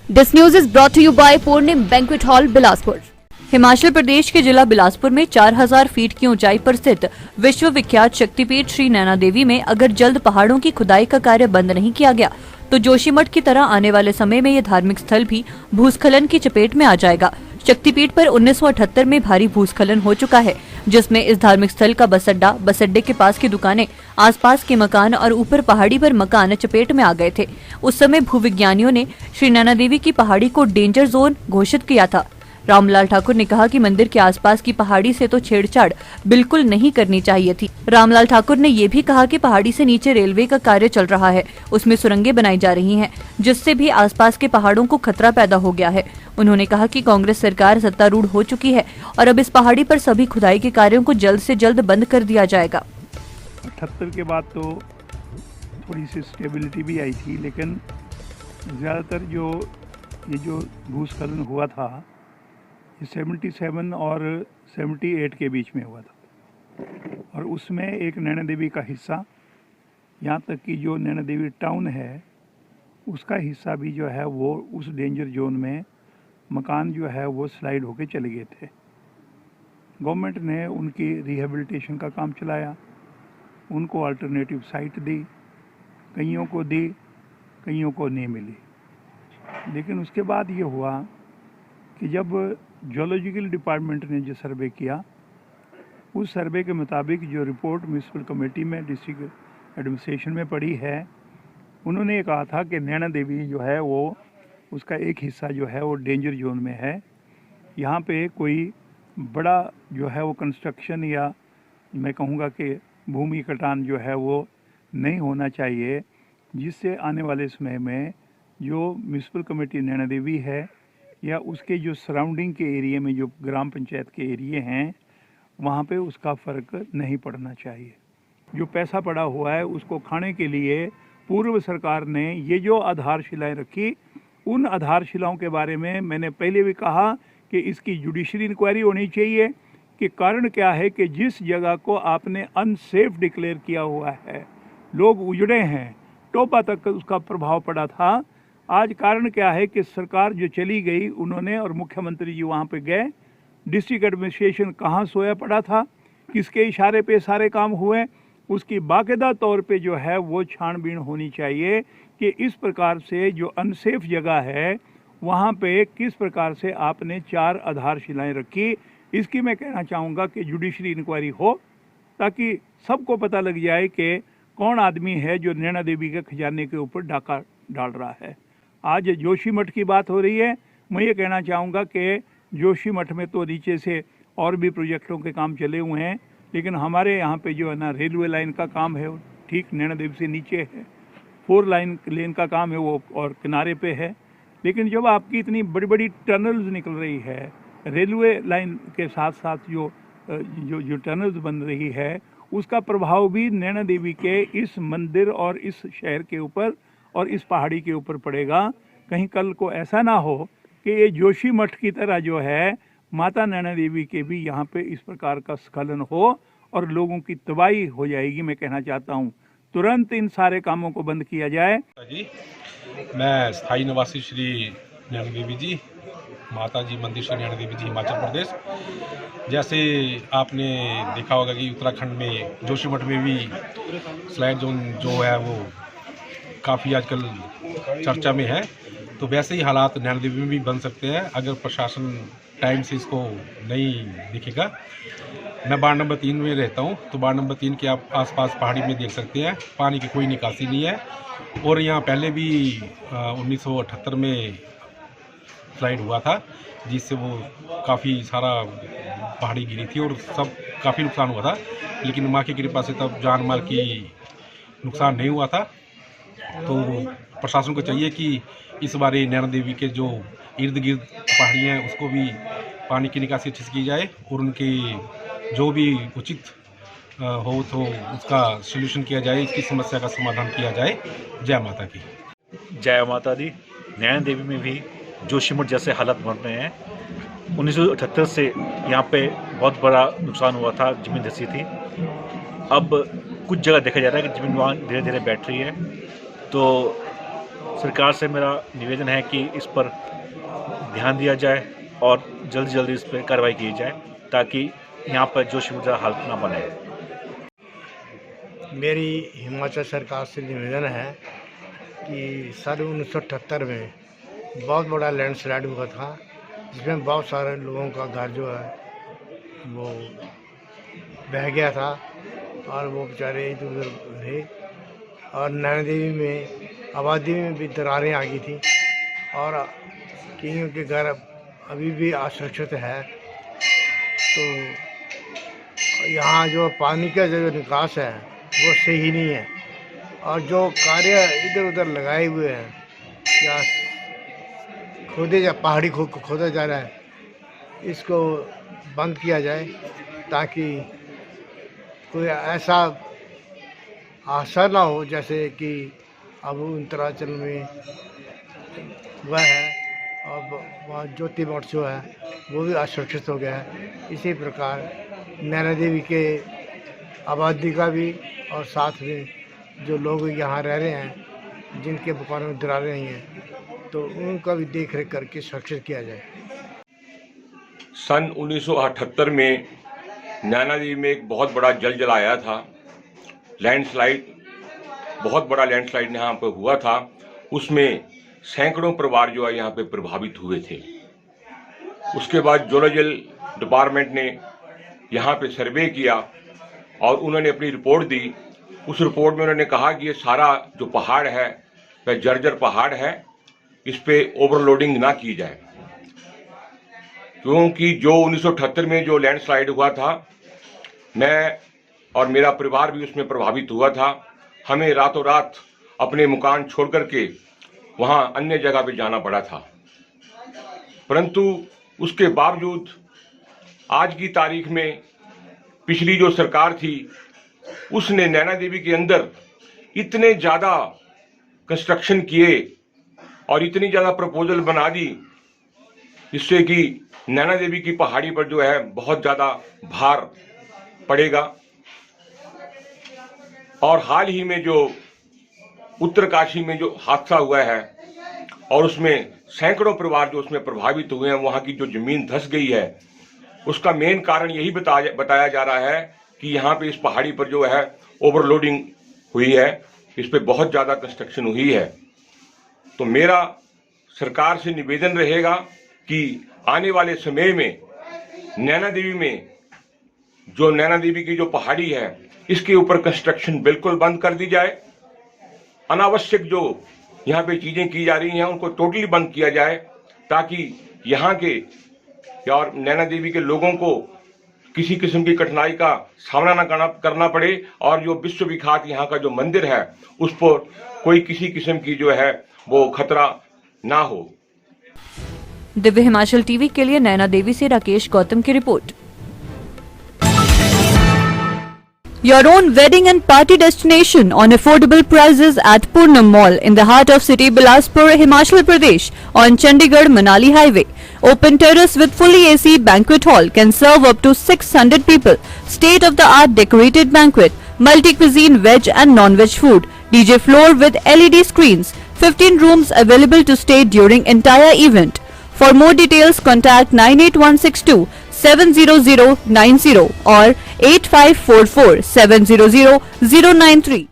This news is brought to you by Purnima banquet hall Bilaspur. Himachal Pradesh के जिला बिलासपुर में 4000 फीट की ऊंचाई पर स्थित विश्व विख्यात शक्तिपीठ श्री नैना देवी में अगर जल्द पहाड़ों की खुदाई का कार्य बंद नहीं किया गया तो जोशीमठ की तरह आने वाले समय में ये धार्मिक स्थल भी भूस्खलन की चपेट में आ जाएगा। शक्तिपीठ पर 1978 में भारी भूस्खलन हो चुका है, जिसमें इस धार्मिक स्थल का बस अड्डे के पास की दुकानें, आसपास के मकान और ऊपर पहाड़ी पर मकान चपेट में आ गए थे। उस समय भूविज्ञानियों ने श्री नैना देवी की पहाड़ी को डेंजर जोन घोषित किया था। रामलाल ठाकुर ने कहा कि मंदिर के आसपास की पहाड़ी से तो छेड़छाड़ बिल्कुल नहीं करनी चाहिए थी। रामलाल ठाकुर ने ये भी कहा कि पहाड़ी से नीचे रेलवे का कार्य चल रहा है, उसमें सुरंगें बनाई जा रही हैं, जिससे भी आसपास के पहाड़ों को खतरा पैदा हो गया है। उन्होंने कहा कि कांग्रेस सरकार सत्तारूढ़ हो चुकी है और अब इस पहाड़ी पर सभी खुदाई के कार्यों को जल्द से जल्द बंद कर दिया जाएगा। 78 के बाद तो थोड़ी सी स्टेबिलिटी भी आई थी, लेकिन ज़्यादातर जो भूस्खलन हुआ था ये 77 और 78 के बीच में हुआ था, और उसमें एक नैना देवी का हिस्सा, यहाँ तक कि जो नैना देवी टाउन है उसका हिस्सा भी जो है वो उस डेंजर जोन में मकान जो है वो स्लाइड होके चले गए थे। गवर्नमेंट ने उनकी रिहेबिलिटेशन का काम चलाया, उनको अल्टरनेटिव साइट दी, कईयों को दी, कईयों को नहीं मिली। लेकिन उसके बाद ये हुआ कि जब जियोलॉजिकल डिपार्टमेंट ने जो सर्वे किया, उस सर्वे के मुताबिक जो रिपोर्ट म्यूनिसिपल कमेटी में डिस्ट्रिक्ट एडमिनिस्ट्रेशन में पड़ी है, उन्होंने कहा था कि नैना देवी जो है वो उसका एक हिस्सा जो है वो डेंजर जोन में है। यहाँ पे कोई बड़ा जो है वो कंस्ट्रक्शन या मैं कहूँगा कि भूमि कटान जो है वो नहीं होना चाहिए, जिससे आने वाले समय में जो म्यूनिसिपल कमेटी नैना देवी है या उसके जो सराउंडिंग के एरिया में जो ग्राम पंचायत के एरिए हैं वहाँ पे उसका फ़र्क नहीं पड़ना चाहिए। जो पैसा पड़ा हुआ है उसको खाने के लिए पूर्व सरकार ने ये जो आधारशिलाएं रखी, उन आधारशिलाओं के बारे में मैंने पहले भी कहा कि इसकी जुडिशरी इंक्वायरी होनी चाहिए कि कारण क्या है कि जिस जगह को आपने अनसेफ डिक्लेयर किया हुआ है, लोग उजड़े हैं, टोपा तक उसका प्रभाव पड़ा था। आज कारण क्या है कि सरकार जो चली गई उन्होंने और मुख्यमंत्री जी वहाँ पे गए, डिस्ट्रिक्ट एडमिनिस्ट्रेशन कहाँ सोया पड़ा था, किसके इशारे पे सारे काम हुए, उसकी बाकायदा तौर पे जो है वो छानबीन होनी चाहिए कि इस प्रकार से जो अनसेफ जगह है वहाँ पे किस प्रकार से आपने 4 आधारशिलाएं रखी। इसकी मैं कहना चाहूँगा कि जुडिशरी इंक्वायरी हो, ताकि सबको पता लग जाए कि कौन आदमी है जो नैना देवी के खजाने के ऊपर डाका डाल रहा है। आज जोशीमठ की बात हो रही है, मैं ये कहना चाहूँगा कि जोशीमठ में तो नीचे से और भी प्रोजेक्टों के काम चले हुए हैं, लेकिन हमारे यहाँ पे जो है ना रेलवे लाइन का काम है वो ठीक नैना देवी से नीचे है, 4 लेन का काम है वो और किनारे पे है। लेकिन जब आपकी इतनी बड़ी बड़ी टनल्स निकल रही है, रेलवे लाइन के साथ साथ जो टनल्स बन रही है, उसका प्रभाव भी नैना देवी के इस मंदिर और इस शहर के ऊपर और इस पहाड़ी के ऊपर पड़ेगा। कहीं कल को ऐसा ना हो कि ये जोशीमठ की तरह जो है माता नैना देवी के भी यहाँ पे इस प्रकार का स्खलन हो और लोगों की तबाही हो जाएगी। मैं कहना चाहता हूँ तुरंत इन सारे कामों को बंद किया जाए। जी, मैं स्थायी निवासी श्री नैना देवी जी, माता जी मंदिर श्री नैना देवी जी, हिमाचल प्रदेश। जैसे आपने देखा होगा कि उत्तराखंड में जोशीमठ में भी स्लाइड जोन जो है वो काफ़ी आजकल चर्चा में है, तो वैसे ही हालात नैना देवी में भी बन सकते हैं अगर प्रशासन टाइम से इसको नहीं दिखेगा। मैं वार्ड नंबर 3 में रहता हूँ, तो वार्ड नंबर 3 के आप आसपास पहाड़ी में देख सकते हैं पानी की कोई निकासी नहीं है, और यहाँ पहले भी 1978 में फ्लाइड हुआ था, जिससे वो काफ़ी सारा पहाड़ी गिरी थी और सब काफ़ी नुकसान हुआ था, लेकिन माँ की कृपा से तब जान माल की नुकसान नहीं हुआ था। तो प्रशासन को चाहिए कि इस बारे नैना देवी के जो इर्द गिर्द पहाड़ियाँ हैं उसको भी पानी की निकासी अच्छे से की जाए और उनकी जो भी उचित हो तो उसका सलूशन किया जाए, इसकी समस्या का समाधान किया जाए। जय माता की। जय माता दी। नैना देवी में भी जोशीमठ जैसे हालात बन रहे हैं। 1978 से यहाँ पे बहुत बड़ा नुकसान हुआ था, ज़मीन धंसी थी। अब कुछ जगह देखा जा रहा है कि ज़मीन वहाँ धीरे धीरे बैठ रही है। तो सरकार से मेरा निवेदन है कि इस पर ध्यान दिया जाए और जल्दी जल्दी इस पर कार्रवाई की जाए ताकि यहाँ पर जोशी मुद्रा हालत ना बने। मेरी हिमाचल सरकार से निवेदन है कि सन 1978 में बहुत बड़ा लैंडस्लाइड हुआ था जिसमें बहुत सारे लोगों का घर जो है वो बह गया था और वो बेचारे इधर उधर रहे और नैना देवी में आबादी में भी दरारें आ गई थी और कईयों के घर अभी भी असुरक्षित है। तो यहाँ जो पानी का जो निकास है वो सही नहीं है और जो कार्य इधर उधर लगाए हुए हैं या पहाड़ी खोदा जा रहा है इसको बंद किया जाए ताकि कोई ऐसा हादसा ना हो जैसे कि अब उत्तरांचल में हुआ है और वहाँ ज्योति मठ जो है वो भी असुरक्षित हो गया है। इसी प्रकार नैना देवी के आबादी का भी और साथ में जो लोग यहाँ रह रहे हैं जिनके दुकानों में दरारें रही हैं तो उनका भी देख रेख करके सुरक्षित किया जाए। सन 1978 में नैना देवी में एक बहुत बड़ा जल आया था। लैंडस्लाइड, बहुत बड़ा लैंडस्लाइड यहाँ पर हुआ था। उसमें सैकड़ों परिवार जो है यहाँ पे प्रभावित हुए थे। उसके बाद जोलॉजिकल डिपार्टमेंट ने यहाँ पे सर्वे किया और उन्होंने अपनी रिपोर्ट दी। उस रिपोर्ट में उन्होंने कहा कि ये सारा जो पहाड़ है वह जर्जर पहाड़ है, इस पे ओवरलोडिंग ना की जाए, क्योंकि जो 1978 में जो लैंडस्लाइड हुआ था मैं और मेरा परिवार भी उसमें प्रभावित हुआ था। हमें रातों रात अपने मकान छोड़ करके वहाँ अन्य जगह पे जाना पड़ा था, परंतु उसके बावजूद आज की तारीख में पिछली जो सरकार थी उसने नैना देवी के अंदर इतने ज़्यादा कंस्ट्रक्शन किए और इतनी ज़्यादा प्रपोजल बना दी जिससे कि नैना देवी की पहाड़ी पर जो है बहुत ज़्यादा भार पड़ेगा। और हाल ही में जो उत्तरकाशी में जो हादसा हुआ है और उसमें सैकड़ों परिवार जो उसमें प्रभावित हुए हैं, वहाँ की जो ज़मीन धंस गई है, उसका मेन कारण यही बताया जा रहा है कि यहाँ पे इस पहाड़ी पर जो है ओवरलोडिंग हुई है, इस पे बहुत ज़्यादा कंस्ट्रक्शन हुई है। तो मेरा सरकार से निवेदन रहेगा कि आने वाले समय में नैना देवी में जो नैना देवी की जो पहाड़ी है इसके ऊपर कंस्ट्रक्शन बिल्कुल बंद कर दी जाए। अनावश्यक जो यहाँ पे चीज़ें की जा रही हैं उनको टोटली बंद किया जाए ताकि यहाँ के और नैना देवी के लोगों को किसी किस्म की कठिनाई का सामना न करना पड़े और जो विश्व विख्यात यहाँ का जो मंदिर है उस पर कोई किसी किस्म की जो है वो खतरा ना हो। दिव्य हिमाचल टीवी के लिए नैना देवी से राकेश गौतम की report. Your own wedding and party destination on affordable prices at Purnam Mall in the heart of city Bilaspur, Himachal Pradesh on Chandigarh-Manali Highway. Open terrace with fully AC banquet hall can serve up to 600 people. State-of-the-art decorated banquet, multi-cuisine veg and non-veg food, DJ floor with LED screens, 15 rooms available to stay during entire event. For more details, contact 98162 70090 or 8544 700 093.